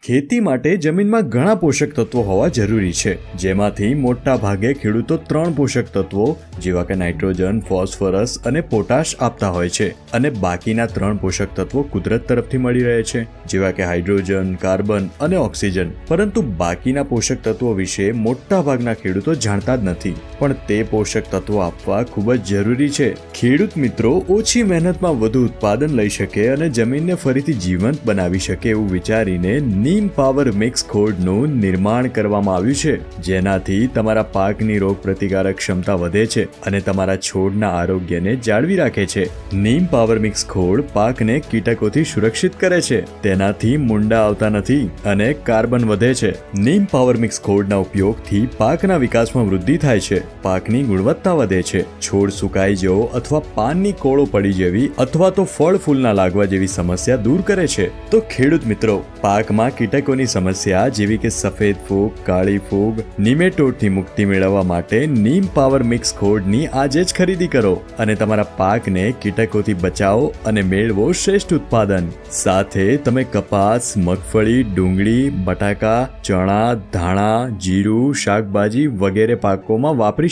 ખેતી માટે જમીનમાં ઘણા પોષક તત્વો હોવા જરૂરી છે, જેમાંથી મોટા ભાગે ખેડૂતો 3 પોષક તત્વો જેવા કે નાઇટ્રોજન, ફોસ્ફરસ અને પોટાશ આપતા હોય છે, અને બાકીના 3 પોષક તત્વો કુદરત તરફથી મળી રહે છે, જેવા કે હાઇડ્રોજન, કાર્બન અને ઓક્સિજન. પરંતુ બાકીના પોષક તત્વો વિશે મોટા ભાગના ખેડૂતો જાણતા જ નથી, પણ તે પોષક તત્વો આપવા ખૂબ જ જરૂરી છે. ખેડૂત મિત્રો ઓછી મહેનતમાં વધુ ઉત્પાદન લઈ શકે અને જમીનને ફરીથી જીવંત બનાવી શકે એવું વિચારીને નીમ પાવર મિક્સ ખોળનું નિર્માણ કરવામાં આવ્યું છે, જેનાથી તમારા પાકની રોગ પ્રતિકારક ક્ષમતા વધે છે અને તમારા છોડના આરોગ્યને જાળવી રાખે છે. નીમ પાવર મિક્સ ખોળ પાકને કીટકોથી સુરક્ષિત કરે છે, તેનાથી મૂંડા આવતા નથી અને કાર્બન વધે છે. નીમ પાવર મિક્સ ખોળના ઉપયોગથી પાકના વિકાસમાં વૃદ્ધિ થાય છે, પાકની ગુણવત્તા વધે છે, છોડ સુકાઈ જવો અથવા પાનની કોળો પડી જવી અથવા તો ફળ ફૂલ ના લાગવા જેવી સમસ્યા દૂર કરે છે. તો ખેડૂત મિત્રો, પાકમાં કીટકોની સમસ્યા જેવી કે સફેદ ફૂગ, કાળી ફૂગ, નિમેટોડથી મુક્તિ મેળવવા માટે નીમ પાવર મિક્સ ખોળની આજે જ ખરીદી કરો અને તમારા પાકને કીટકોથી બચાવો અને મેળવો શ્રેષ્ઠ ઉત્પાદન. સાથે તમે કપાસ, મગફળી, ડુંગળી, બટાકા, ચણા, ધાણા, જીરું, શાકભાજી વગેરે પાકોમાં વાપરી